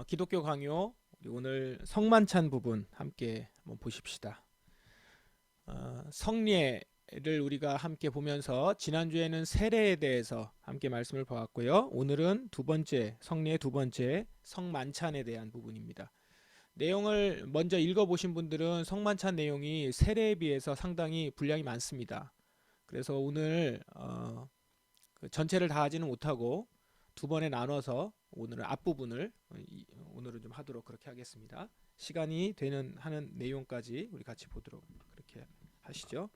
기독교 강요 우리 오늘 성만찬 부분 함께 한번 보십시다. 성례를 우리가 함께 보면서 지난주에는 세례에 대해서 함께 말씀을 보았고요. 오늘은 두 번째 성례의 두 번째 성만찬에 대한 부분입니다. 내용을 먼저 읽어보신 분들은 성만찬 내용이 세례에 비해서 상당히 분량이 많습니다. 그래서 오늘 그 전체를 다 하지는 못하고 두 번에 나눠서 오늘은 앞부분을 오늘은 좀 하도록 그렇게 하겠습니다. 시간이 되는 하는 내용까지 우리 같이 보도록 그렇게 하시죠.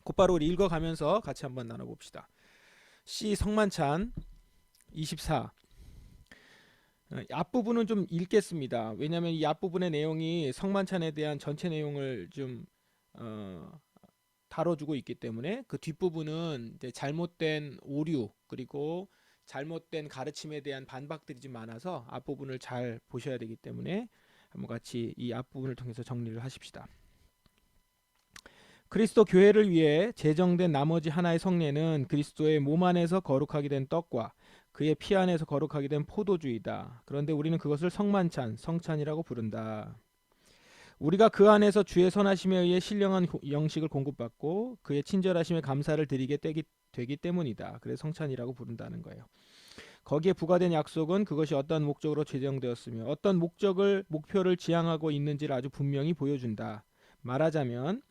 곧바로 우리 읽어가면서 같이 한번 나눠봅시다. C 성만찬 24 앞부분은 좀 읽겠습니다. 왜냐하면 이 앞부분의 내용이 성만찬에 대한 전체 내용을 좀 다뤄주고 있기 때문에 그 뒷부분은 이제 잘못된 오류 그리고 잘못된 가르침에 대한 반박들이 좀 많아서 앞부분을 잘 보셔야 되기 때문에 한번 같이 이 앞부분을 통해서 정리를 하십시다. 그리스도 교회를 위해 제정된 나머지 하나의 성례는 그리스도의 몸 안에서 거룩하게 된 떡과 그의 피 안에서 거룩하게 된 포도주이다. 그런데 우리는 그것을 성만찬, 성찬이라고 부른다. 우리가 그 안에서 주의 선하심에 의해 신령한 영식을 공급받고 그의 친절하심에 감사를 드리게 되기 때문이다. 그래서 성찬이라고 부른다는 거예요. 거기에 부과된 약속은 그것이 어떤 목적으로 제정되었으며 어떤 목표를 지향하고 있는지를 아주 분명히 보여준다. 말하자면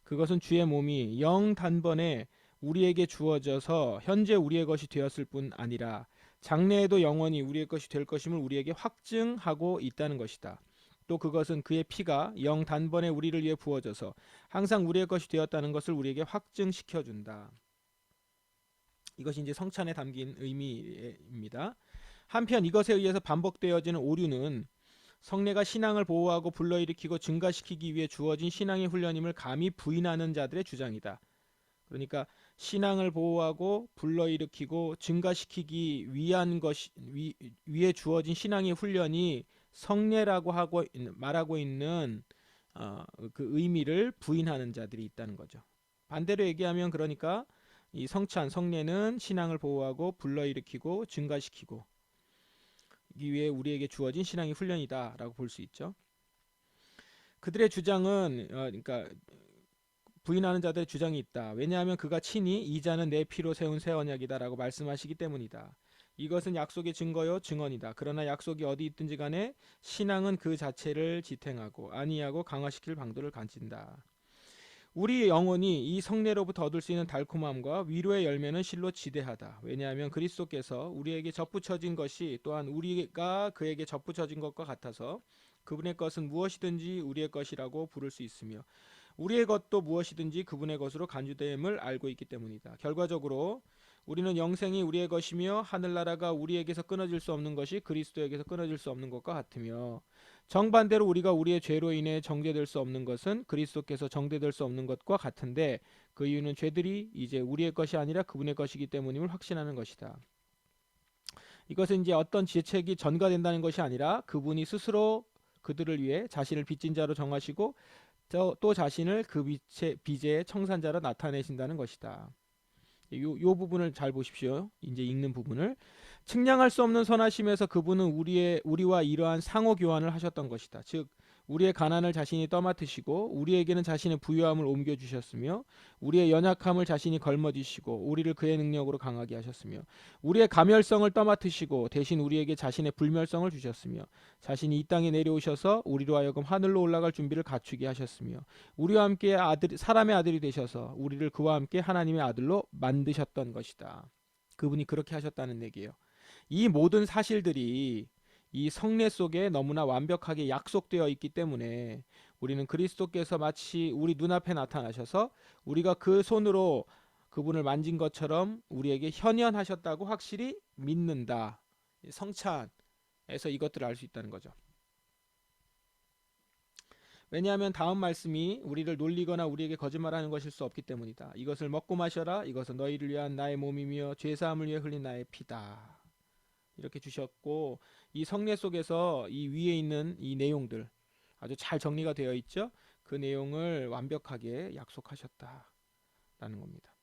그것은 주의 몸이 영 단번에 우리에게 주어져서 현재 우리의 것이 되었을 뿐 아니라 장래에도 영원히 우리의 것이 될 것임을 우리에게 확증하고 있다는 것이다. 또 그것은 그의 피가 영 단번에 우리를 위해 부어져서 항상 우리의 것이 되었다는 것을 우리에게 확증시켜 준다. 이것이 이제 성찬에 담긴 의미입니다. 한편 이것에 의해서 반복되어지는 오류는 성례가 신앙을 보호하고 불러일으키고 증가시키기 위해 주어진 신앙의 훈련임을 감히 부인하는 자들의 주장이다. 그러니까 신앙을 보호하고 불러일으키고 증가시키기 위한 위에 주어진 신앙의 훈련이 성례라고 하고 말하고 있는 그 의미를 부인하는 자들이 있다는 거죠. 반대로 얘기하면 그러니까 이 성례는 신앙을 보호하고 불러일으키고 증가시키고 이 위에 우리에게 주어진 신앙의 훈련이다라고 볼 수 있죠. 그들의 주장은 그러니까 부인하는 자들의 주장이 있다. 왜냐하면 그가 친히 이 잔은 내 피로 세운 새 언약이다라고 말씀하시기 때문이다. 이것은 약속의 증거요 증언이다. 그러나 약속이 어디 있든지 간에 신앙은 그 자체를 지탱하고 안위하고 강화시킬 방도를 가진다. 우리 영혼이 이 성례로부터 얻을 수 있는 달콤함과 위로의 열매는 실로 지대하다. 왜냐하면 그리스도께서 우리에게 접붙여진 것이 또한 우리가 그에게 접붙여진 것과 같아서 그분의 것은 무엇이든지 우리의 것이라고 부를 수 있으며 우리의 것도 무엇이든지 그분의 것으로 간주됨을 알고 있기 때문이다. 결과적으로 우리는 영생이 우리의 것이며 하늘나라가 우리에게서 끊어질 수 없는 것이 그리스도에게서 끊어질 수 없는 것과 같으며 정반대로 우리가 우리의 죄로 인해 정죄될 수 없는 것은 그리스도께서 정죄될 수 없는 것과 같은데 그 이유는 죄들이 이제 우리의 것이 아니라 그분의 것이기 때문임을 확신하는 것이다. 이것은 이제 어떤 지책이 전가된다는 것이 아니라 그분이 스스로 그들을 위해 자신을 빚진 자로 정하시고 또 자신을 그 빚의 청산자로 나타내신다는 것이다. 요 부분을 잘 보십시오. 이제 읽는 부분을 측량할 수 없는 선하심에서 그분은 우리와 이러한 상호 교환을 하셨던 것이다. 즉 우리의 가난을 자신이 떠맡으시고 우리에게는 자신의 부유함을 옮겨 주셨으며 우리의 연약함을 자신이 걸머지시고 우리를 그의 능력으로 강하게 하셨으며 우리의 가멸성을 떠맡으시고 대신 우리에게 자신의 불멸성을 주셨으며 자신이 이 땅에 내려오셔서 우리로 하여금 하늘로 올라갈 준비를 갖추게 하셨으며 우리와 함께 사람의 아들이 되셔서 우리를 그와 함께 하나님의 아들로 만드셨던 것이다. 그분이 그렇게 하셨다는 얘기예요. 이 모든 사실들이 이 성례 속에 너무나 완벽하게 약속되어 있기 때문에 우리는 그리스도께서 마치 우리 눈앞에 나타나셔서 우리가 그 손으로 그분을 만진 것처럼 우리에게 현현하셨다고 확실히 믿는다. 성찬에서 이것들을 알 수 있다는 거죠. 왜냐하면 다음 말씀이 우리를 놀리거나 우리에게 거짓말하는 것일 수 없기 때문이다. 이것을 먹고 마셔라. 이것은 너희를 위한 나의 몸이며 죄사함을 위해 흘린 나의 피다. 이렇게 주셨고 이 성례 속에서 이 위에 있는 이 내용들 아주 잘 정리가 되어 있죠. 그 내용을 완벽하게 약속하셨다라는 겁니다.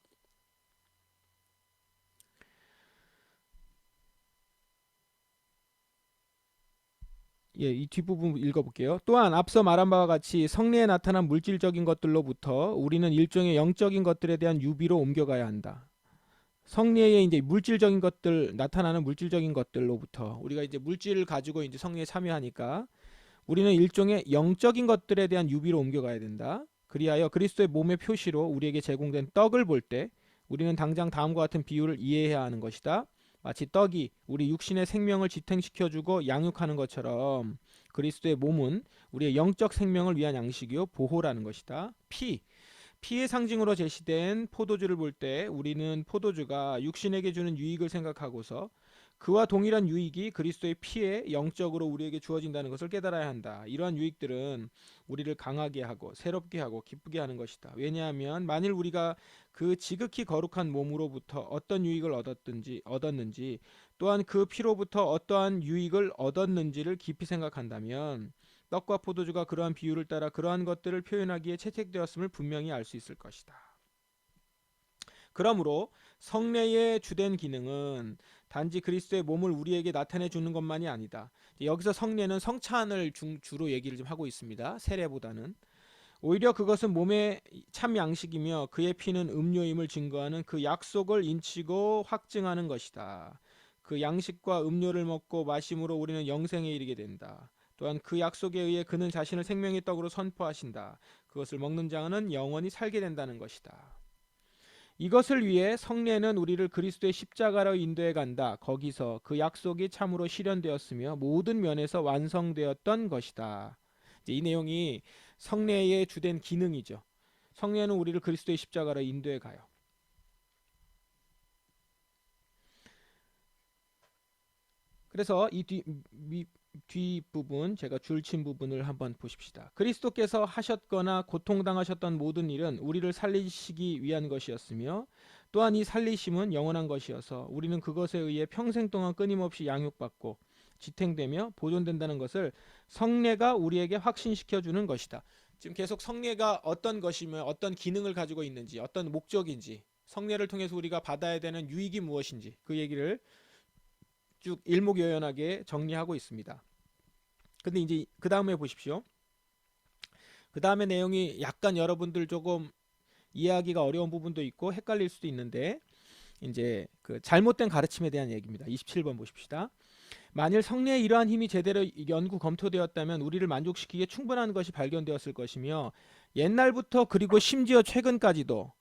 이 뒷부분 읽어볼게요. 또한 앞서 말한 바와 같이 성리에 나타난 물질적인 것들로부터 우리는 일종의 영적인 것들에 대한 유비로 옮겨가야 한다. 성리에 이제 물질적인 것들, 나타나는 물질적인 것들로부터 우리가 이제 물질을 가지고 이제 성리에 참여하니까 우리는 일종의 영적인 것들에 대한 유비로 옮겨가야 된다. 그리하여 그리스도의 몸의 표시로 우리에게 제공된 떡을 볼 때 우리는 당장 다음과 같은 비유를 이해해야 하는 것이다. 마치 떡이 우리 육신의 생명을 지탱시켜주고 양육하는 것처럼 그리스도의 몸은 우리의 영적 생명을 위한 양식이요 보호라는 것이다. 피의 상징으로 제시된 포도주를 볼 때 우리는 포도주가 육신에게 주는 유익을 생각하고서 그와 동일한 유익이 그리스도의 피에 영적으로 우리에게 주어진다는 것을 깨달아야 한다. 이러한 유익들은 우리를 강하게 하고 새롭게 하고 기쁘게 하는 것이다. 왜냐하면 만일 우리가 그 지극히 거룩한 몸으로부터 어떤 유익을 얻었는지 또한 그 피로부터 어떠한 유익을 얻었는지를 깊이 생각한다면 떡과 포도주가 그러한 비유를 따라 그러한 것들을 표현하기에 채택되었음을 분명히 알 수 있을 것이다. 그러므로 성례의 주된 기능은 단지 그리스도의 몸을 우리에게 나타내 주는 것만이 아니다. 여기서 성례는 성찬을 주로 얘기를 좀 하고 있습니다. 세례보다는. 오히려 그것은 몸의 참 양식이며 그의 피는 음료임을 증거하는 그 약속을 인치고 확증하는 것이다. 그 양식과 음료를 먹고 마심으로 우리는 영생에 이르게 된다. 또한 그 약속에 의해 그는 자신을 생명의 떡으로 선포하신다. 그것을 먹는 자는 영원히 살게 된다는 것이다. 이것을 위해 성례는 우리를 그리스도의 십자가로 인도해 간다. 거기서 그 약속이 참으로 실현되었으며 모든 면에서 완성되었던 것이다. 이 내용이 성례의 주된 기능이죠. 성례는 우리를 그리스도의 십자가로 인도해 가요. 그래서 이 뒷부분 제가 줄친 부분을 한번 보십시다. 그리스도께서 하셨거나 고통당하셨던 모든 일은 우리를 살리시기 위한 것이었으며 또한 이 살리심은 영원한 것이어서 우리는 그것에 의해 평생 동안 끊임없이 양육받고 지탱되며 보존된다는 것을 성례가 우리에게 확신시켜주는 것이다. 지금 계속 성례가 어떤 것이며 어떤 기능을 가지고 있는지 어떤 목적인지 성례를 통해서 우리가 받아야 되는 유익이 무엇인지 그 얘기를 쭉 일목요연하게 정리하고 있습니다. 근데 이제 그 다음에 보십시오. 그 다음에 내용이 약간 여러분들 조금 이해하기가 어려운 부분도 있고 헷갈릴 수도 있는데 이제 그 잘못된 가르침에 대한 얘기입니다. 27번 보십시다. 만일 성례의 이러한 힘이 제대로 연구 검토되었다면 우리를 만족시키기에 충분한 것이 발견되었을 것이며 옛날부터 그리고 심지어 최근까지도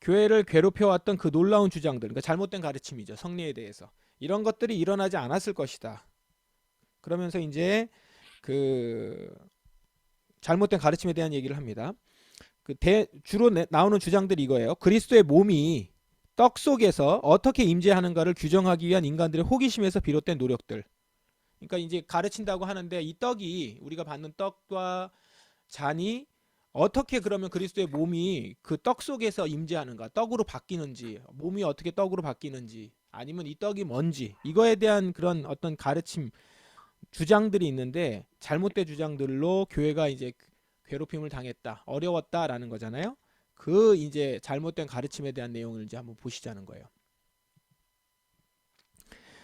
교회를 괴롭혀왔던 그 놀라운 주장들, 그러니까 잘못된 가르침이죠. 성례에 대해서. 이런 것들이 일어나지 않았을 것이다. 그러면서 이제 그 잘못된 가르침에 대한 얘기를 합니다. 주로 나오는 주장들이 이거예요. 그리스도의 몸이 떡 속에서 어떻게 임재하는가를 규정하기 위한 인간들의 호기심에서 비롯된 노력들. 그러니까 이제 가르친다고 하는데 이 떡이 우리가 받는 떡과 잔이 어떻게 그러면 그리스도의 몸이 그 떡 속에서 임재하는가, 떡으로 바뀌는지, 몸이 어떻게 떡으로 바뀌는지, 아니면 이 떡이 뭔지, 이거에 대한 그런 어떤 가르침, 주장들이 있는데 잘못된 주장들로 교회가 이제 괴롭힘을 당했다, 어려웠다라는 거잖아요. 그 이제 잘못된 가르침에 대한 내용을 이제 한번 보시자는 거예요.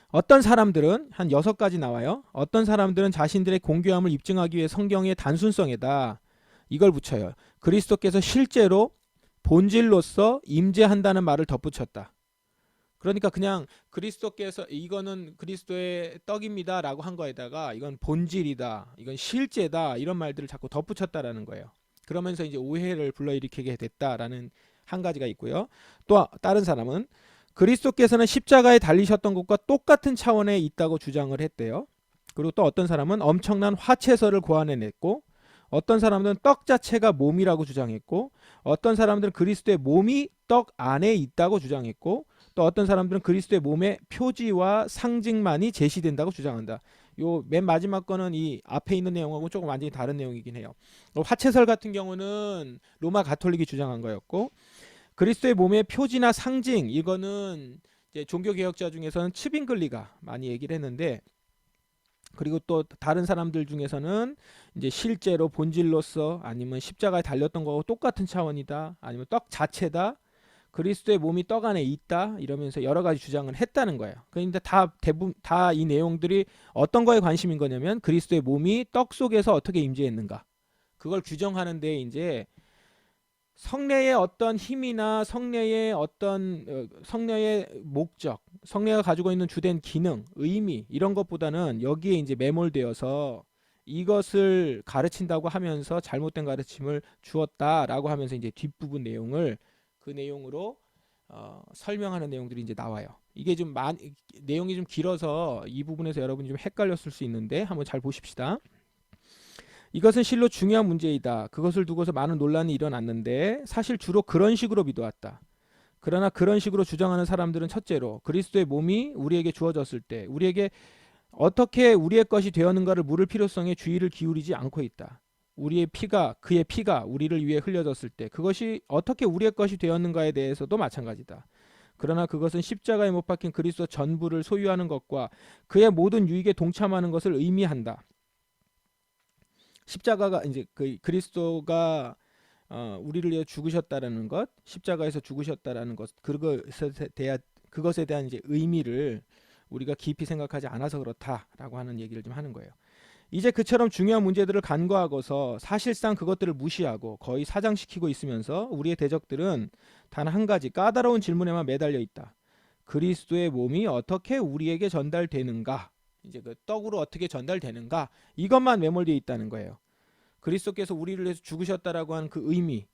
어떤 사람들은 한 6가지 나와요. 어떤 사람들은 자신들의 공교함을 입증하기 위해 성경의 단순성에다 이걸 붙여요. 그리스도께서 실제로 본질로서 임재한다는 말을 덧붙였다. 그러니까 그냥 그리스도께서 이거는 그리스도의 떡입니다 라고 한 거에다가 이건 본질이다, 이건 실제다, 이런 말들을 자꾸 덧붙였다라는 거예요. 그러면서 이제 오해를 불러일으키게 됐다라는 한 가지가 있고요. 또 다른 사람은 그리스도께서는 십자가에 달리셨던 것과 똑같은 차원에 있다고 주장을 했대요. 그리고 또 어떤 사람은 엄청난 화채설을 고안해냈고, 어떤 사람들은 떡 자체가 몸이라고 주장했고, 어떤 사람들은 그리스도의 몸이 떡 안에 있다고 주장했고, 또 어떤 사람들은 그리스도의 몸의 표지와 상징만이 제시된다고 주장한다. 요 맨 마지막 거는 이 앞에 있는 내용하고 조금 완전히 다른 내용이긴 해요. 화채설 같은 경우는 로마 가톨릭이 주장한 거였고, 그리스도의 몸의 표지나 상징, 이거는 이제 종교개혁자 중에서는 츠빙글리가 많이 얘기를 했는데, 그리고 또 다른 사람들 중에서는 이제 실제로 본질로서 아니면 십자가에 달렸던 거하고 똑같은 차원이다, 아니면 떡 자체다, 그리스도의 몸이 떡 안에 있다 이러면서 여러 가지 주장을 했다는 거예요. 그런데 다 대부분 다 이 내용들이 어떤 거에 관심인 거냐면 그리스도의 몸이 떡 속에서 어떻게 임재했는가. 그걸 규정하는데 이제 성례의 어떤 힘이나 성례의 어떤 성례의 목적, 성례가 가지고 있는 주된 기능, 의미 이런 것보다는 여기에 이제 매몰되어서 이것을 가르친다고 하면서 잘못된 가르침을 주었다라고 하면서 이제 뒷부분 내용을 그 내용으로 설명하는 내용들이 이제 나와요. 이게 좀 내용이 좀 길어서 이 부분에서 여러분이 좀 헷갈렸을 수 있는데 한번 잘 보십시다. 이것은 실로 중요한 문제이다. 그것을 두고서 많은 논란이 일어났는데 사실 주로 그런 식으로 믿어왔다. 그러나 그런 식으로 주장하는 사람들은 첫째로 그리스도의 몸이 우리에게 주어졌을 때 우리에게 어떻게 우리의 것이 되었는가를 물을 필요성에 주의를 기울이지 않고 있다. 우리의 피가 그의 피가 우리를 위해 흘려졌을 때 그것이 어떻게 우리의 것이 되었는가에 대해서도 마찬가지다. 그러나 그것은 십자가에 못 박힌 그리스도 전부를 소유하는 것과 그의 모든 유익에 동참하는 것을 의미한다. 십자가가 이제 그 그리스도가 우리를 위해 죽으셨다라는 것, 십자가에서 죽으셨다라는 것, 그것에 대한 이제 의미를 우리가 깊이 생각하지 않아서 그렇다라고 하는 얘기를 좀 하는 거예요. 이제 그처럼 중요한 문제들을 간과하고서 사실상 그것들을 무시하고 거의 사장시키고 있으면서 우리의 대적들은 단 한 가지 까다로운 질문에만 매달려 있다. 그리스도의 몸이 어떻게 우리에게 전달되는가? 이제 그 떡으로 어떻게 전달되는가? 이것만 매몰되어 있다는 거예요. 그리스도께서 우리를 위해서 죽으셨다라고 하는 그 의미,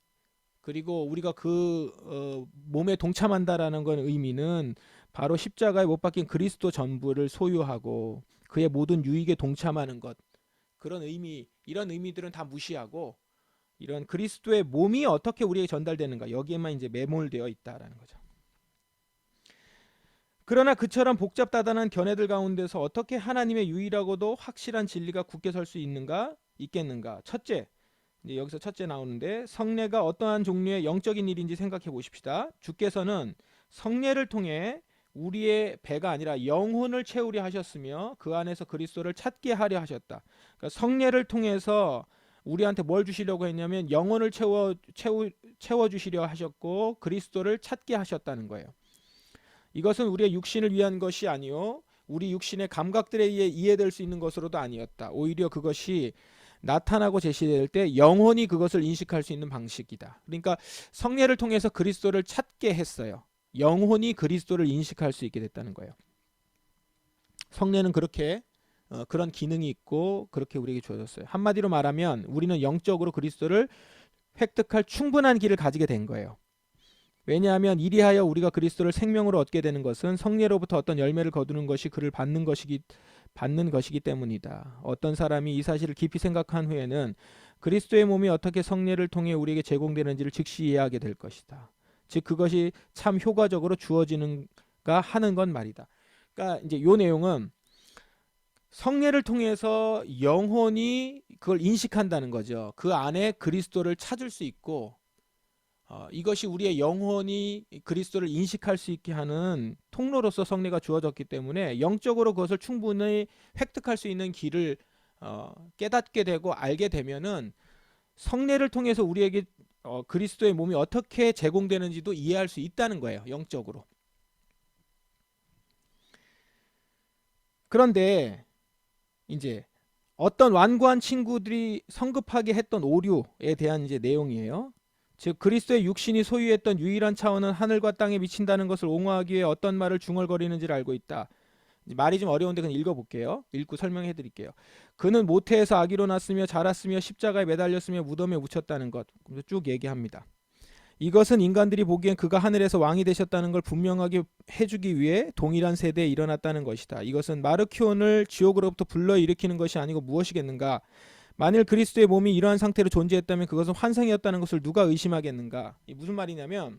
그리고 우리가 그 몸에 동참한다라는 건 의미는 바로 십자가에 못 박힌 그리스도 전부를 소유하고 그의 모든 유익에 동참하는 것, 그런 의미, 이런 의미들은 다 무시하고 이런 그리스도의 몸이 어떻게 우리에게 전달되는가 여기에만 이제 매몰되어 있다라는 거죠. 그러나 그처럼 복잡다단한 견해들 가운데서 어떻게 하나님의 유일하고도 확실한 진리가 굳게 설 수 있겠는가? 첫째, 이제 여기서 첫째 나오는데 성례가 어떠한 종류의 영적인 일인지 생각해 보십시다. 주께서는 성례를 통해 우리의 배가 아니라 영혼을 채우려 하셨으며 그 안에서 그리스도를 찾게 하려 하셨다. 그러니까 성례를 통해서 우리한테 뭘 주시려고 했냐면 영혼을 채워 주시려 하셨고 그리스도를 찾게 하셨다는 거예요. 이것은 우리의 육신을 위한 것이 아니요 우리 육신의 감각들에 의해 이해될 수 있는 것으로도 아니었다. 오히려 그것이 나타나고 제시될 때 영혼이 그것을 인식할 수 있는 방식이다. 그러니까 성례를 통해서 그리스도를 찾게 했어요. 영혼이 그리스도를 인식할 수 있게 됐다는 거예요. 성례는 그렇게 그런 기능이 있고 그렇게 우리에게 주어졌어요. 한마디로 말하면 우리는 영적으로 그리스도를 획득할 충분한 길을 가지게 된 거예요. 왜냐하면 이리하여 우리가 그리스도를 생명으로 얻게 되는 것은 성례로부터 어떤 열매를 거두는 것이 그를 받는 것이기 때문이다. 어떤 사람이 이 사실을 깊이 생각한 후에는 그리스도의 몸이 어떻게 성례를 통해 우리에게 제공되는지를 즉시 이해하게 될 것이다. 즉 그것이 참 효과적으로 주어지는가 하는 건 말이다. 그러니까 이제 요 내용은 성례를 통해서 영혼이 그걸 인식한다는 거죠. 그 안에 그리스도를 찾을 수 있고 이것이 우리의 영혼이 그리스도를 인식할 수 있게 하는 통로로서 성례가 주어졌기 때문에 영적으로 그것을 충분히 획득할 수 있는 길을 깨닫게 되고 알게 되면은 성례를 통해서 우리에게 그리스도의 몸이 어떻게 제공되는지도 이해할 수 있다는 거예요. 영적으로. 그런데 이제 어떤 완고한 친구들이 성급하게 했던 오류에 대한 이제 내용이에요. 즉 그리스도의 육신이 소유했던 유일한 차원은 하늘과 땅에 미친다는 것을 옹호하기 위해 어떤 말을 중얼거리는지를 알고 있다. 말이 좀 어려운데 그냥 읽어볼게요. 읽고 설명해 드릴게요. 그는 모태에서 아기로 났으며 자랐으며 십자가에 매달렸으며 무덤에 묻혔다는 것. 쭉 얘기합니다. 이것은 인간들이 보기엔 그가 하늘에서 왕이 되셨다는 걸 분명하게 해주기 위해 동일한 세대에 일어났다는 것이다. 이것은 마르키온을 지옥으로부터 불러일으키는 것이 아니고 무엇이겠는가? 만일 그리스도의 몸이 이러한 상태로 존재했다면 그것은 환상이었다는 것을 누가 의심하겠는가? 이 무슨 말이냐면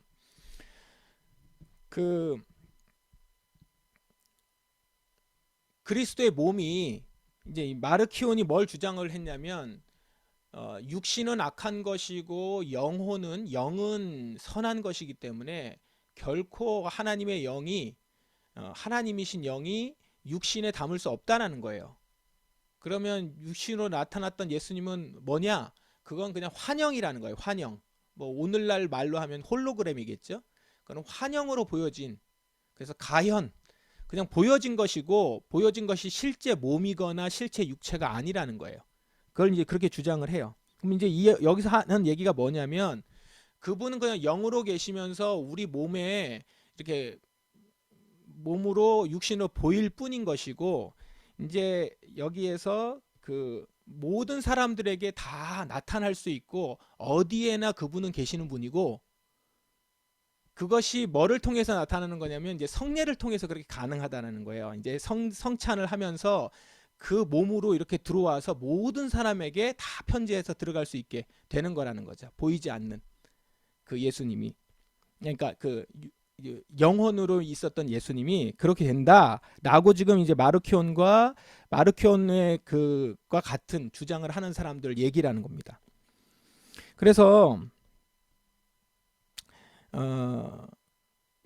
그 그리스도의 몸이 이제 마르키온이 뭘 주장을 했냐면 육신은 악한 것이고 영은 선한 것이기 때문에 결코 하나님의 영이 하나님이신 영이 육신에 담을 수 없다는 거예요. 그러면 육신으로 나타났던 예수님은 뭐냐? 그건 그냥 환영이라는 거예요. 환영. 뭐 오늘날 말로 하면 홀로그램이겠죠. 그건 환영으로 보여진, 그래서 가현, 그냥 보여진 것이고 보여진 것이 실제 몸이거나 실제 육체가 아니라는 거예요. 그걸 이제 그렇게 주장을 해요. 그럼 이제 여기서 하는 얘기가 뭐냐면 그분은 그냥 영으로 계시면서 우리 몸에 이렇게 몸으로 육신으로 보일 뿐인 것이고 이제 여기에서 그 모든 사람들에게 다 나타날 수 있고 어디에나 그분은 계시는 분이고 그것이 뭐를 통해서 나타나는 거냐면 이제 성례를 통해서 그렇게 가능하다는 거예요. 이제 성찬을 하면서 그 몸으로 이렇게 들어와서 모든 사람에게 다 편지해서 들어갈 수 있게 되는 거라는 거죠. 보이지 않는 그 예수님이, 그러니까 그 영혼으로 있었던 예수님이 그렇게 된다라고 지금 이제 마르키온의 그과 같은 주장을 하는 사람들 얘기라는 겁니다. 그래서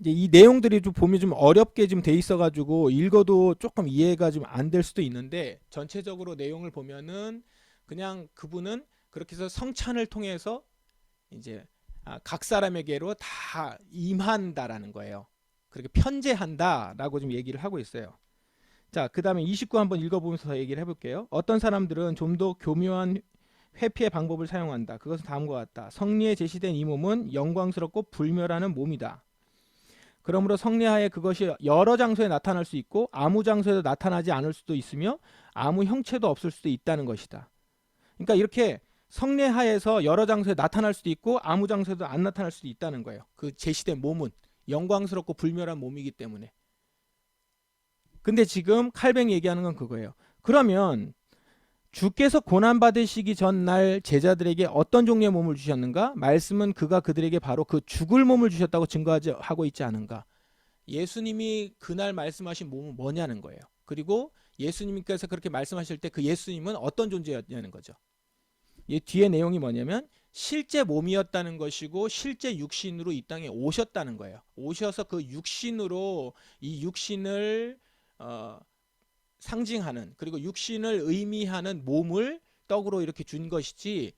이제 이 내용들이 좀 보면 좀 어렵게 좀 돼 있어가지고 읽어도 조금 이해가 좀 안 될 수도 있는데 전체적으로 내용을 보면은 그냥 그분은 그렇게 해서 성찬을 통해서 이제 각 사람에게로 다 임한다라는 거예요. 그렇게 편재한다라고 좀 얘기를 하고 있어요. 자, 그 다음에 29 한번 읽어보면서 더 얘기를 해볼게요. 어떤 사람들은 좀 더 교묘한 회피의 방법을 사용한다. 그것은 다음과 같다. 성리에 제시된 이 몸은 영광스럽고 불멸하는 몸이다. 그러므로 성례하에 그것이 여러 장소에 나타날 수 있고 아무 장소에도 나타나지 않을 수도 있으며 아무 형체도 없을 수도 있다는 것이다. 그러니까 이렇게 성례하에서 여러 장소에 나타날 수도 있고 아무 장소에도 안 나타날 수도 있다는 거예요. 그 제시된 몸은 영광스럽고 불멸한 몸이기 때문에. 근데 지금 칼뱅이 얘기하는 건 그거예요. 그러면 주께서 고난받으시기 전날 제자들에게 어떤 종류의 몸을 주셨는가? 말씀은 그가 그들에게 바로 그 죽을 몸을 주셨다고 증거하고 있지 않은가? 예수님이 그날 말씀하신 몸은 뭐냐는 거예요. 그리고 예수님께서 그렇게 말씀하실 때 그 예수님은 어떤 존재였냐는 거죠. 이 뒤에 내용이 뭐냐면 실제 몸이었다는 것이고 실제 육신으로 이 땅에 오셨다는 거예요. 오셔서 그 육신으로 이 육신을 상징하는, 그리고 육신을 의미하는 몸을 떡으로 이렇게 준 것이지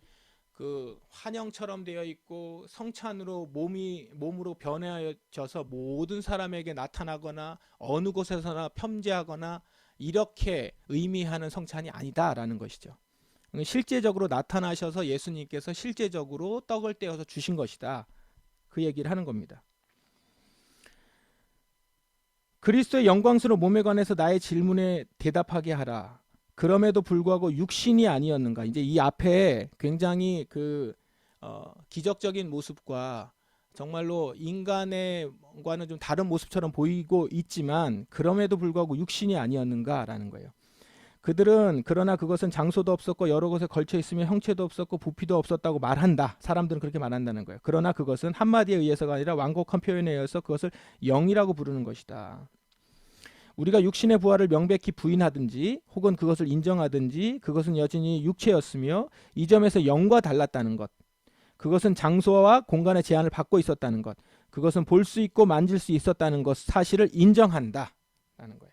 그 환영처럼 되어 있고 성찬으로 몸으로 변해져서 모든 사람에게 나타나거나 어느 곳에서나 편재하거나 이렇게 의미하는 성찬이 아니다라는 것이죠. 실제적으로 나타나셔서 예수님께서 실제적으로 떡을 떼어서 주신 것이다. 그 얘기를 하는 겁니다. 그리스도의 영광스러운 몸에 관해서 나의 질문에 대답하게 하라. 그럼에도 불구하고 육신이 아니었는가? 이제 이 앞에 굉장히 그 기적적인 모습과 정말로 인간과는 좀 다른 모습처럼 보이고 있지만 그럼에도 불구하고 육신이 아니었는가라는 거예요. 그들은 그러나 그것은 장소도 없었고 여러 곳에 걸쳐 있으며 형체도 없었고 부피도 없었다고 말한다. 사람들은 그렇게 말한다는 거예요. 그러나 그것은 한마디에 의해서가 아니라 완곡한 표현에 의해서 그것을 영이라고 부르는 것이다. 우리가 육신의 부활을 명백히 부인하든지 혹은 그것을 인정하든지 그것은 여전히 육체였으며 이 점에서 영과 달랐다는 것. 그것은 장소와 공간의 제한을 받고 있었다는 것. 그것은 볼 수 있고 만질 수 있었다는 것 사실을 인정한다. 라는 거예요.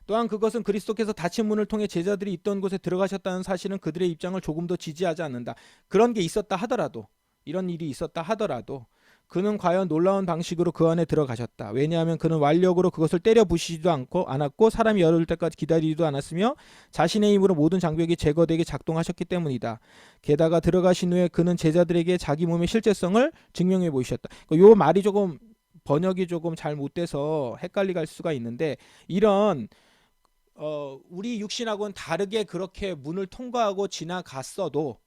또한 그것은 그리스도께서 닫힌 문을 통해 제자들이 있던 곳에 들어가셨다는 사실은 그들의 입장을 조금도 지지하지 않는다. 그런 게 있었다 하더라도, 이런 일이 있었다 하더라도 그는 과연 놀라운 방식으로 그 안에 들어가셨다. 왜냐하면 그는 완력으로 그것을 때려 부시지도 않았고 사람이 열을 때까지 기다리지도 않았으며 자신의 힘으로 모든 장벽이 제거되게 작동하셨기 때문이다. 게다가 들어가신 후에 그는 제자들에게 자기 몸의 실제성을 증명해 보이셨다. 요 말이 조금 번역이 조금 잘 못돼서 헷갈리게 할 수가 있는데 이런 우리 육신하고는 다르게 그렇게 문을 통과하고 지나갔어도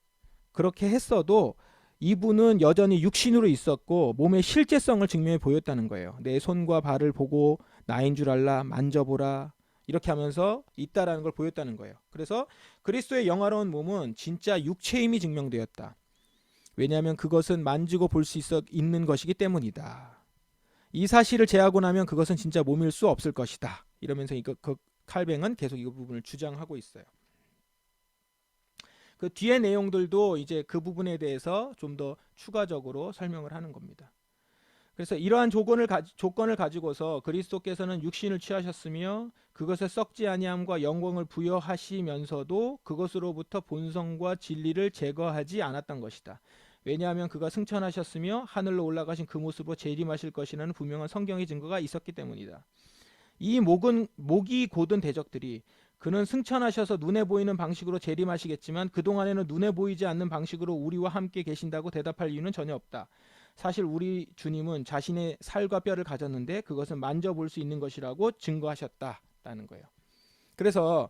그렇게 했어도 이분은 여전히 육신으로 있었고 몸의 실제성을 증명해 보였다는 거예요. 내 손과 발을 보고 나인 줄 알라 만져보라 이렇게 하면서 있다라는 걸 보였다는 거예요. 그래서 그리스도의 영화로운 몸은 진짜 육체임이 증명되었다. 왜냐하면 그것은 만지고 볼 수 있는 것이기 때문이다. 이 사실을 제하고 나면 그것은 진짜 몸일 수 없을 것이다. 이러면서 칼뱅은 계속 이 부분을 주장하고 있어요. 그 뒤에 내용들도 이제 그 부분에 대해서 좀 더 추가적으로 설명을 하는 겁니다. 그래서 이러한 조건을 가지고서 그리스도께서는 육신을 취하셨으며 그것에 썩지 아니함과 영광을 부여하시면서도 그것으로부터 본성과 진리를 제거하지 않았던 것이다. 왜냐하면 그가 승천하셨으며 하늘로 올라가신 그 모습으로 재림하실 것이라는 분명한 성경의 증거가 있었기 때문이다. 이 목이 곧은 대적들이 그는 승천하셔서 눈에 보이는 방식으로 재림하시겠지만 그동안에는 눈에 보이지 않는 방식으로 우리와 함께 계신다고 대답할 이유는 전혀 없다. 사실 우리 주님은 자신의 살과 뼈를 가졌는데 그것은 만져볼 수 있는 것이라고 증거하셨다라는 거예요. 그래서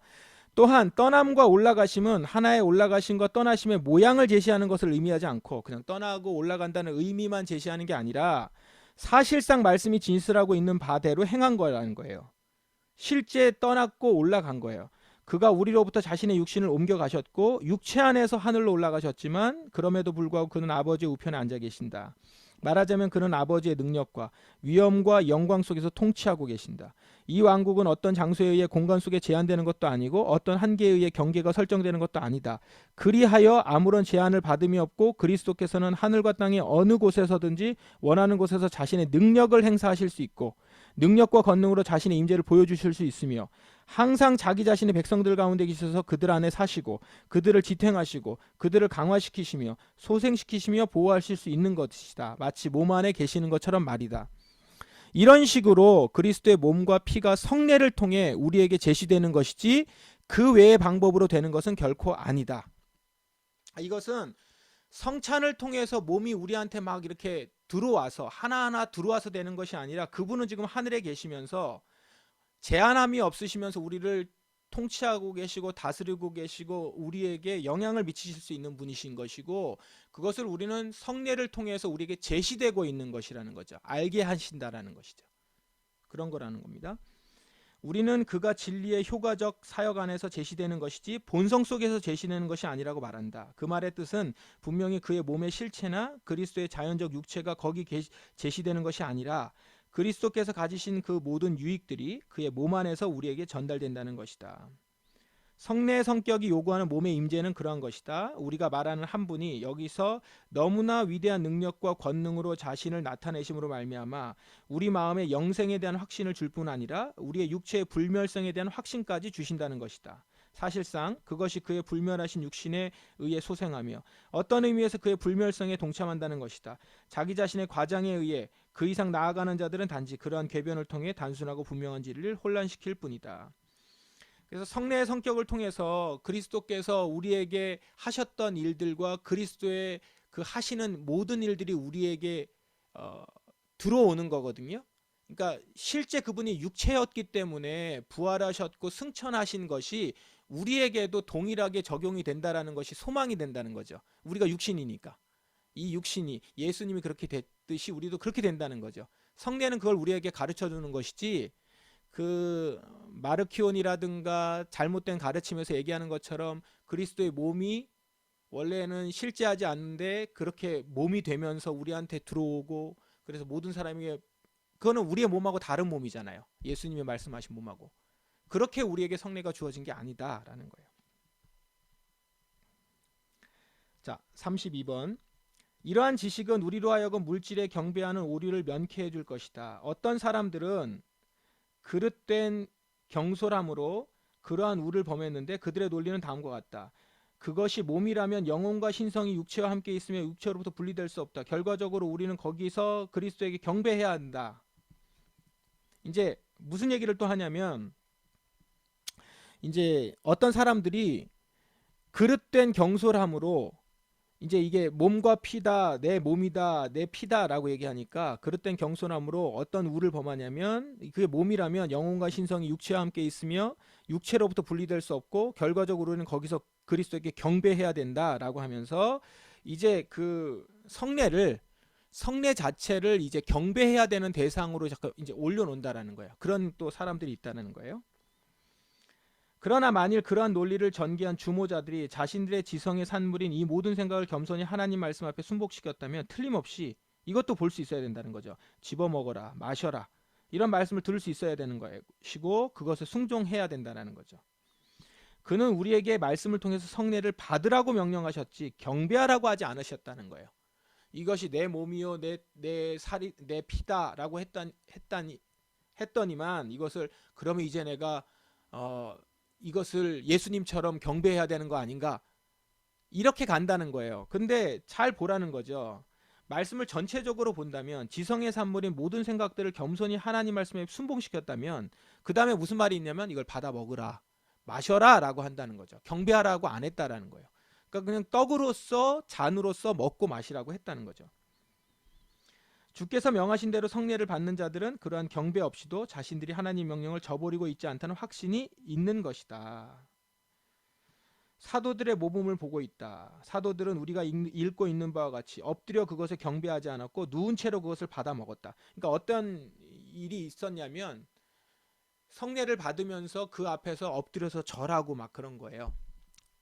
또한 떠남과 올라가심은 하나의 올라가심과 떠나심의 모양을 제시하는 것을 의미하지 않고 그냥 떠나고 올라간다는 의미만 제시하는 게 아니라 사실상 말씀이 진술하고 있는 바대로 행한 거라는 거예요. 실제 떠났고 올라간 거예요. 그가 우리로부터 자신의 육신을 옮겨가셨고 육체 안에서 하늘로 올라가셨지만 그럼에도 불구하고 그는 아버지의 우편에 앉아 계신다. 말하자면 그는 아버지의 능력과 위엄과 영광 속에서 통치하고 계신다. 이 왕국은 어떤 장소에 의해 공간 속에 제한되는 것도 아니고 어떤 한계에 의해 경계가 설정되는 것도 아니다. 그리하여 아무런 제한을 받음이 없고 그리스도께서는 하늘과 땅의 어느 곳에서든지 원하는 곳에서 자신의 능력을 행사하실 수 있고 능력과 권능으로 자신의 임재를 보여주실 수 있으며 항상 자기 자신의 백성들 가운데 계셔서 그들 안에 사시고 그들을 지탱하시고 그들을 강화시키시며 소생시키시며 보호하실 수 있는 것이다. 마치 몸 안에 계시는 것처럼 말이다. 이런 식으로 그리스도의 몸과 피가 성례를 통해 우리에게 제시되는 것이지 그 외의 방법으로 되는 것은 결코 아니다. 이것은 성찬을 통해서 몸이 우리한테 막 이렇게 들어와서 하나하나 들어와서 되는 것이 아니라 그분은 지금 하늘에 계시면서 제한함이 없으시면서 우리를 통치하고 계시고 다스리고 계시고 우리에게 영향을 미치실 수 있는 분이신 것이고 그것을 우리는 성례를 통해서 우리에게 제시되고 있는 것이라는 거죠. 알게 하신다라는 것이죠. 그런 거라는 겁니다. 우리는 그가 진리의 효과적 사역 안에서 제시되는 것이지 본성 속에서 제시되는 것이 아니라고 말한다. 그 말의 뜻은 분명히 그의 몸의 실체나 그리스도의 자연적 육체가 거기 제시되는 것이 아니라 그리스도께서 가지신 그 모든 유익들이 그의 몸 안에서 우리에게 전달된다는 것이다. 성례의 성격이 요구하는 몸의 임재는 그러한 것이다. 우리가 말하는 한 분이 여기서 너무나 위대한 능력과 권능으로 자신을 나타내심으로 말미암아 우리 마음의 영생에 대한 확신을 줄 뿐 아니라 우리의 육체의 불멸성에 대한 확신까지 주신다는 것이다. 사실상 그것이 그의 불멸하신 육신에 의해 소생하며 어떤 의미에서 그의 불멸성에 동참한다는 것이다. 자기 자신의 과장에 의해 그 이상 나아가는 자들은 단지 그러한 궤변을 통해 단순하고 분명한 진리를 혼란시킬 뿐이다. 그래서 성례의 성격을 통해서 그리스도께서 우리에게 하셨던 일들과 그리스도의 그 하시는 모든 일들이 우리에게 들어오는 거거든요. 그러니까 실제 그분이 육체였기 때문에 부활하셨고 승천하신 것이 우리에게도 동일하게 적용이 된다라는 것이 소망이 된다는 거죠. 우리가 육신이니까. 이 육신이 예수님이 그렇게 됐듯이 우리도 그렇게 된다는 거죠. 성례는 그걸 우리에게 가르쳐 주는 것이지 그 마르키온이라든가 잘못된 가르침에서 얘기하는 것처럼 그리스도의 몸이 원래는 실제하지 않는데 그렇게 몸이 되면서 우리한테 들어오고 그래서 모든 사람이 그거는 우리의 몸하고 다른 몸이잖아요. 예수님이 말씀하신 몸하고. 그렇게 우리에게 성례가 주어진 게 아니다라는 거예요. 자, 32번. 이러한 지식은 우리로 하여금 물질에 경배하는 오류를 면케해 줄 것이다. 어떤 사람들은 그릇된 경솔함으로 그러한 우를 범했는데 그들의 논리는 다음과 같다. 그것이 몸이라면 영혼과 신성이 육체와 함께 있으며 육체로부터 분리될 수 없다. 결과적으로 우리는 거기서 그리스도에게 경배해야 한다. 이제 무슨 얘기를 또 하냐면 이제 어떤 사람들이 그릇된 경솔함으로 이제 이게 몸과 피다, 내 몸이다, 내 피다라고 얘기하니까 그릇된 경솔함으로 어떤 우를 범하냐면 그게 몸이라면 영혼과 신성이 육체와 함께 있으며 육체로부터 분리될 수 없고 결과적으로는 거기서 그리스도에게 경배해야 된다라고 하면서 이제 그 성례 자체를 이제 경배해야 되는 대상으로 잠깐 이제 올려놓는다라는 거예요. 그런 또 사람들이 있다는 거예요. 그러나 만일 그러한 논리를 전개한 주모자들이 자신들의 지성의 산물인 이 모든 생각을 겸손히 하나님 말씀 앞에 순복시켰다면 틀림없이 이것도 볼 수 있어야 된다는 거죠. 집어먹어라, 마셔라 이런 말씀을 들을 수 있어야 되는 것이고 그것을 순종해야 된다는 거죠. 그는 우리에게 말씀을 통해서 성례를 받으라고 명령하셨지 경배하라고 하지 않으셨다는 거예요. 이것이 내 몸이요 내 살이 내 피다라고 했더니만 이것을 그러면 이제 내가 이것을 예수님처럼 경배해야 되는 거 아닌가? 이렇게 간다는 거예요. 근데 잘 보라는 거죠. 말씀을 전체적으로 본다면 지성의 산물인 모든 생각들을 겸손히 하나님 말씀에 순봉시켰다면 그 다음에 무슨 말이 있냐면 이걸 받아 먹으라, 마셔라 라고 한다는 거죠. 경배하라고 안 했다라는 거예요. 그러니까 그냥 떡으로서 잔으로서 먹고 마시라고 했다는 거죠. 주께서 명하신 대로 성례를 받는 자들은 그러한 경배 없이도 자신들이 하나님 명령을 저버리고 있지 않다는 확신이 있는 것이다. 사도들의 모범을 보고 있다. 사도들은 우리가 읽고 있는 바와 같이 엎드려 그것을 경배하지 않았고 누운 채로 그것을 받아 먹었다. 그러니까 어떤 일이 있었냐면 성례를 받으면서 그 앞에서 엎드려서 절하고 막 그런 거예요.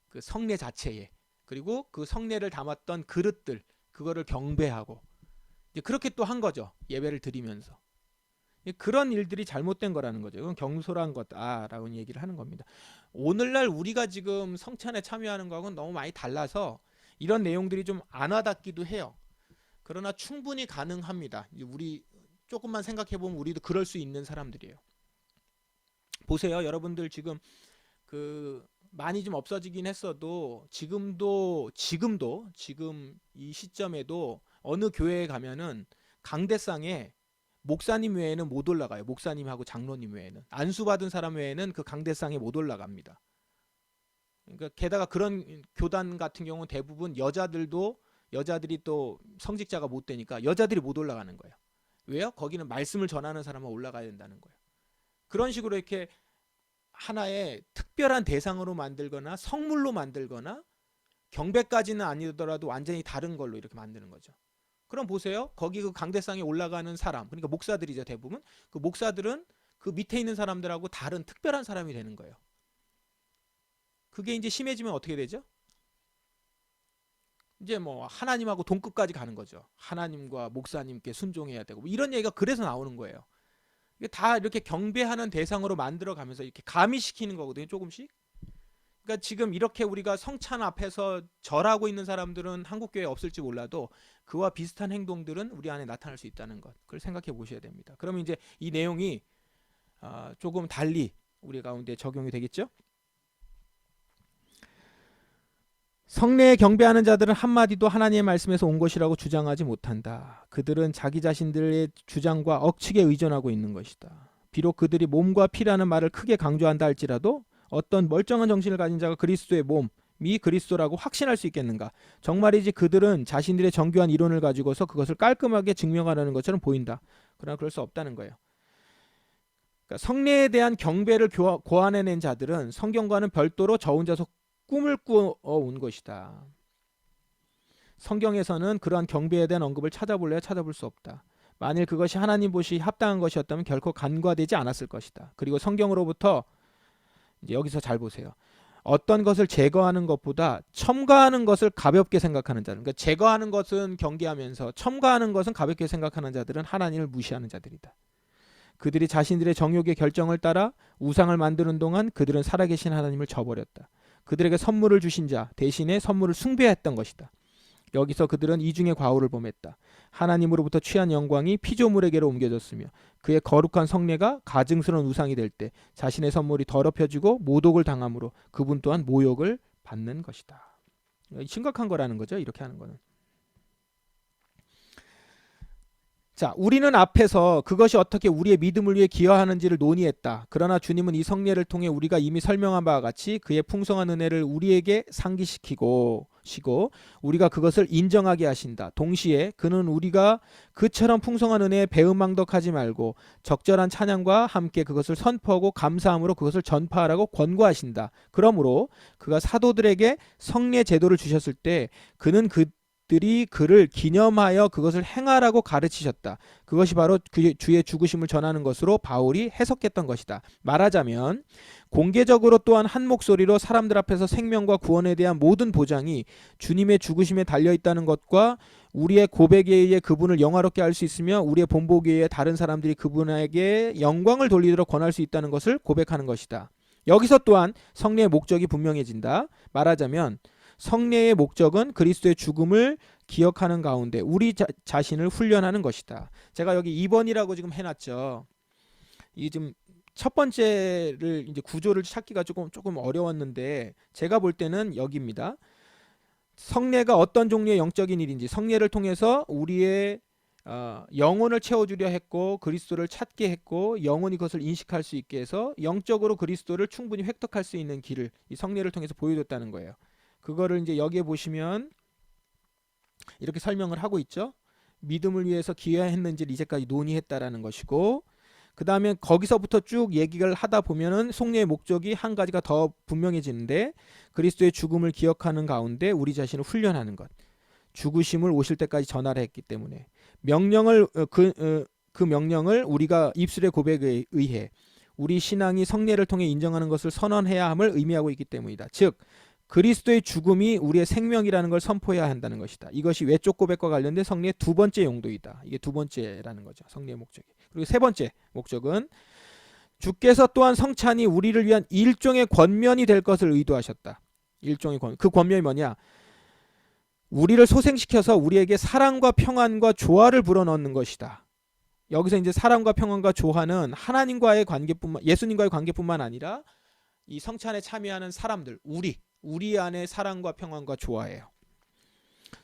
그 성례 자체에. 그리고 그 성례를 담았던 그릇들, 그거를 경배하고 이제 그렇게 또 한 거죠. 예배를 드리면서. 그런 일들이 잘못된 거라는 거죠. 이건 경솔한 거다라고 얘기를 하는 겁니다. 오늘날 우리가 지금 성찬에 참여하는 거하고는 너무 많이 달라서 이런 내용들이 좀 안 와닿기도 해요. 그러나 충분히 가능합니다. 우리 조금만 생각해 보면 우리도 그럴 수 있는 사람들이에요. 보세요, 여러분들 지금 그 많이 좀 없어지긴 했어도 지금 이 시점에도 어느 교회에 가면은 강대상에 목사님 외에는 못 올라가요. 목사님하고 장로님 외에는. 안수받은 사람 외에는 그 강대상에 못 올라갑니다. 그러니까 게다가 그런 교단 같은 경우는 대부분 여자들이 또 성직자가 못 되니까 여자들이 못 올라가는 거예요. 왜요? 거기는 말씀을 전하는 사람만 올라가야 된다는 거예요. 그런 식으로 이렇게 하나의 특별한 대상으로 만들거나 성물로 만들거나 경배까지는 아니더라도 완전히 다른 걸로 이렇게 만드는 거죠. 그럼 보세요. 거기 그 강대상에 올라가는 사람, 그러니까 목사들이죠, 대부분. 그 목사들은 그 밑에 있는 사람들하고 다른 특별한 사람이 되는 거예요. 그게 이제 심해지면 어떻게 되죠? 이제 뭐 하나님하고 동급까지 가는 거죠. 하나님과 목사님께 순종해야 되고 뭐 이런 얘기가 그래서 나오는 거예요. 이게 다 이렇게 경배하는 대상으로 만들어 가면서 이렇게 가미시키는 거거든요, 조금씩. 그러니까 지금 이렇게 우리가 성찬 앞에서 절하고 있는 사람들은 한국 교회에 없을지 몰라도 그와 비슷한 행동들은 우리 안에 나타날 수 있다는 것, 그걸 생각해 보셔야 됩니다. 그러면 이제 이 내용이 조금 달리 우리 가운데 적용이 되겠죠? 성례에 경배하는 자들은 한마디도 하나님의 말씀에서 온 것이라고 주장하지 못한다. 그들은 자기 자신들의 주장과 억측에 의존하고 있는 것이다. 비록 그들이 몸과 피라는 말을 크게 강조한다 할지라도 어떤 멀쩡한 정신을 가진 자가 그리스도의 몸이 그리스도라고 확신할 수 있겠는가? 정말이지 그들은 자신들의 정교한 이론을 가지고서 그것을 깔끔하게 증명하려는 것처럼 보인다. 그러나 그럴 수 없다는 거예요. 그러니까 성례에 대한 경배를 고안해낸 자들은 성경과는 별도로 저 혼자서 꿈을 꾸어온 것이다. 성경에서는 그러한 경배에 대한 언급을 찾아볼래야 찾아볼 수 없다. 만일 그것이 하나님 보시 합당한 것이었다면 결코 간과되지 않았을 것이다. 그리고 성경으로부터 이제 여기서 잘 보세요. 어떤 것을 제거하는 것보다 첨가하는 것을 가볍게 생각하는 자들. 그러니까 제거하는 것은 경계하면서 첨가하는 것은 가볍게 생각하는 자들은 하나님을 무시하는 자들이다. 그들이 자신들의 정욕의 결정을 따라 우상을 만드는 동안 그들은 살아계신 하나님을 저버렸다. 그들에게 선물을 주신 자 대신에 선물을 숭배했던 것이다. 여기서 그들은 이중의 과오를 범했다. 하나님으로부터 취한 영광이 피조물에게로 옮겨졌으며 그의 거룩한 성례가 가증스러운 우상이 될 때 자신의 선물이 더럽혀지고 모독을 당함으로 그분 또한 모욕을 받는 것이다. 심각한 거라는 거죠. 이렇게 하는 거는. 자, 우리는 앞에서 그것이 어떻게 우리의 믿음을 위해 기여하는지를 논의했다. 그러나 주님은 이 성례를 통해 우리가 이미 설명한 바와 같이 그의 풍성한 은혜를 우리에게 상기시키고 우리가 그것을 인정하게 하신다. 동시에 그는 우리가 그처럼 풍성한 은혜에 배은망덕하지 말고 적절한 찬양과 함께 그것을 선포하고 감사함으로 그것을 전파하라고 권고하신다. 그러므로 그가 사도들에게 성례 제도를 주셨을 때 그는 들이 그를 기념하여 그것을 행하라고 가르치셨다. 그것이 바로 그의 주의 죽으심을 전하는 것으로 바울이 해석했던 것이다. 말하자면 공개적으로 또한 한 목소리로 사람들 앞에서 생명과 구원에 대한 모든 보장이 주님의 죽으심에 달려있다는 것과 우리의 고백에 의해 그분을 영화롭게 할 수 있으며 우리의 본보기에 의해 다른 사람들이 그분에게 영광을 돌리도록 권할 수 있다는 것을 고백하는 것이다. 여기서 또한 성례의 목적이 분명해진다. 말하자면 성례의 목적은 그리스도의 죽음을 기억하는 가운데 우리 자신을 훈련하는 것이다. 제가 여기 2번이라고 지금 해놨죠. 이 좀 첫 번째를 이제 구조를 찾기가 조금 어려웠는데 제가 볼 때는 여기입니다. 성례가 어떤 종류의 영적인 일인지, 성례를 통해서 우리의 영혼을 채워주려 했고 그리스도를 찾게 했고 영혼이 그것을 인식할 수 있게 해서 영적으로 그리스도를 충분히 획득할 수 있는 길을 이 성례를 통해서 보여줬다는 거예요. 그거를 이제 여기에 보시면 이렇게 설명을 하고 있죠. 믿음을 위해서 기여했는지를 이제까지 논의했다라는 것이고, 그 다음에 거기서부터 쭉 얘기를 하다 보면은 속례의 목적이 한 가지가 더 분명해지는데, 그리스도의 죽음을 기억하는 가운데 우리 자신을 훈련하는 것, 죽으심을 오실 때까지 전하라 했기 때문에 명령을 그 명령을 우리가 입술의 고백에 의해 우리 신앙이 성례를 통해 인정하는 것을 선언해야 함을 의미하고 있기 때문이다. 즉 그리스도의 죽음이 우리의 생명이라는 걸 선포해야 한다는 것이다. 이것이 외적 고백과 관련된 성례의 두 번째 용도이다. 이게 두 번째라는 거죠. 성례의 목적이. 그리고 세 번째 목적은 주께서 또한 성찬이 우리를 위한 일종의 권면이 될 것을 의도하셨다. 일종의 권. 그 권면이 뭐냐? 우리를 소생시켜서 우리에게 사랑과 평안과 조화를 불어넣는 것이다. 여기서 이제 사랑과 평안과 조화는 하나님과의 관계뿐만, 예수님과의 관계뿐만 아니라 이 성찬에 참여하는 사람들, 우리 안에 사랑과 평안과 조화예요.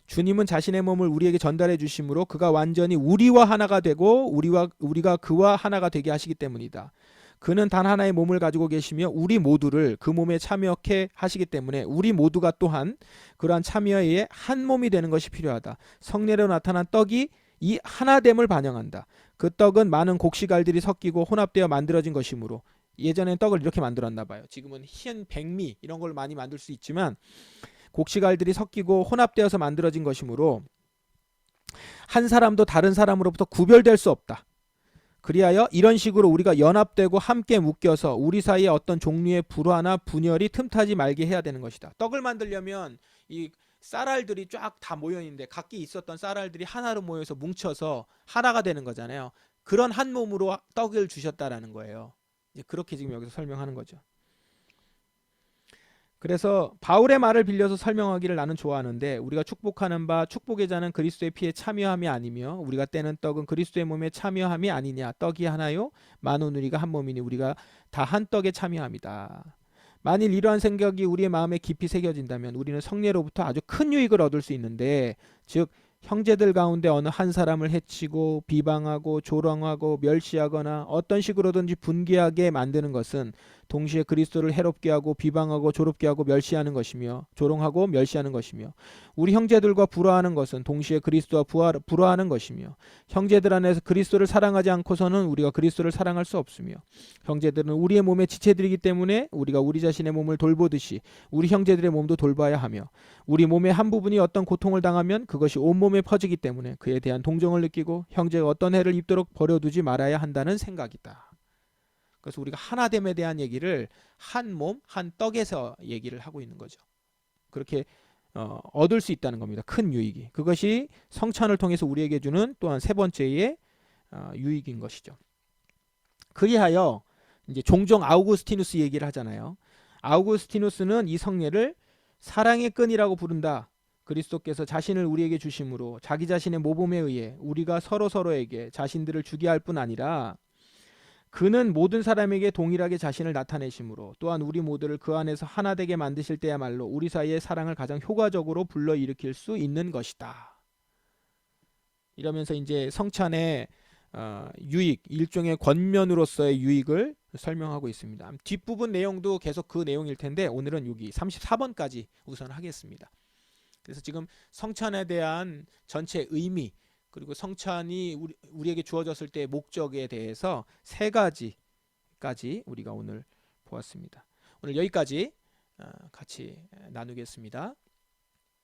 주님은 자신의 몸을 우리에게 전달해 주심으로 그가 완전히 우리와 하나가 되고 우리가 그와 하나가 되게 하시기 때문이다. 그는 단 하나의 몸을 가지고 계시며 우리 모두를 그 몸에 참여케 하시기 때문에 우리 모두가 또한 그러한 참여에 의해 한 몸이 되는 것이 필요하다. 성례로 나타난 떡이 이 하나됨을 반영한다. 그 떡은 많은 곡식알들이 섞이고 혼합되어 만들어진 것이므로, 예전엔 떡을 이렇게 만들었나 봐요. 지금은 흰 백미 이런 걸 많이 만들 수 있지만 곡식알들이 섞이고 혼합되어서 만들어진 것이므로 한 사람도 다른 사람으로부터 구별될 수 없다. 그리하여 이런 식으로 우리가 연합되고 함께 묶여서 우리 사이에 어떤 종류의 불화나 분열이 틈타지 말게 해야 되는 것이다. 떡을 만들려면 이 쌀알들이 쫙 다 모여 있는데 각기 있었던 쌀알들이 하나로 모여서 뭉쳐서 하나가 되는 거잖아요. 그런 한 몸으로 떡을 주셨다라는 거예요. 그렇게 지금 여기서 설명하는 거죠. 그래서 바울의 말을 빌려서 설명하기를 나는 좋아하는데, 우리가 축복하는 바 축복의 자는 그리스도의 피에 참여함이 아니며 우리가 떼는 떡은 그리스도의 몸에 참여함이 아니냐. 떡이 하나요 많은 우리가 한 몸이니 우리가 다 한 떡에 참여함이다. 만일 이러한 생각이 우리의 마음에 깊이 새겨진다면 우리는 성례로부터 아주 큰 유익을 얻을 수 있는데, 즉 형제들 가운데 어느 한 사람을 해치고 비방하고 조롱하고 멸시하거나 어떤 식으로든지 분개하게 만드는 것은 동시에 그리스도를 해롭게 하고 비방하고 조롭게 하고 멸시하는 것이며, 조롱하고 멸시하는 것이며, 우리 형제들과 불화하는 것은 동시에 그리스도와 불화하는 것이며, 형제들 안에서 그리스도를 사랑하지 않고서는 우리가 그리스도를 사랑할 수 없으며, 형제들은 우리의 몸의 지체들이기 때문에 우리가 우리 자신의 몸을 돌보듯이 우리 형제들의 몸도 돌봐야 하며, 우리 몸의 한 부분이 어떤 고통을 당하면 그것이 온몸에 퍼지기 때문에 그에 대한 동정을 느끼고 형제가 어떤 해를 입도록 버려두지 말아야 한다는 생각이다. 그래서 우리가 하나됨에 대한 얘기를 한 몸, 한 떡에서 얘기를 하고 있는 거죠. 그렇게 얻을 수 있다는 겁니다. 큰 유익이. 그것이 성찬을 통해서 우리에게 주는 또한 세 번째의 유익인 것이죠. 그리하여 이제 종종 아우구스티누스 얘기를 하잖아요. 아우구스티누스는 이 성례를 사랑의 끈이라고 부른다. 그리스도께서 자신을 우리에게 주심으로 자기 자신의 모범에 의해 우리가 서로에게 자신들을 주게 할 뿐 아니라 그는 모든 사람에게 동일하게 자신을 나타내심으로 또한 우리 모두를 그 안에서 하나 되게 만드실 때야말로 우리 사이의 사랑을 가장 효과적으로 불러일으킬 수 있는 것이다. 이러면서 이제 성찬의 유익, 일종의 권면으로서의 유익을 설명하고 있습니다. 뒷부분 내용도 계속 그 내용일 텐데 오늘은 여기 34번까지 우선 하겠습니다. 그래서 지금 성찬에 대한 전체 의미, 그리고 성찬이 우리에게 주어졌을 때의 목적에 대해서 세 가지까지 우리가 오늘 보았습니다. 오늘 여기까지 같이 나누겠습니다.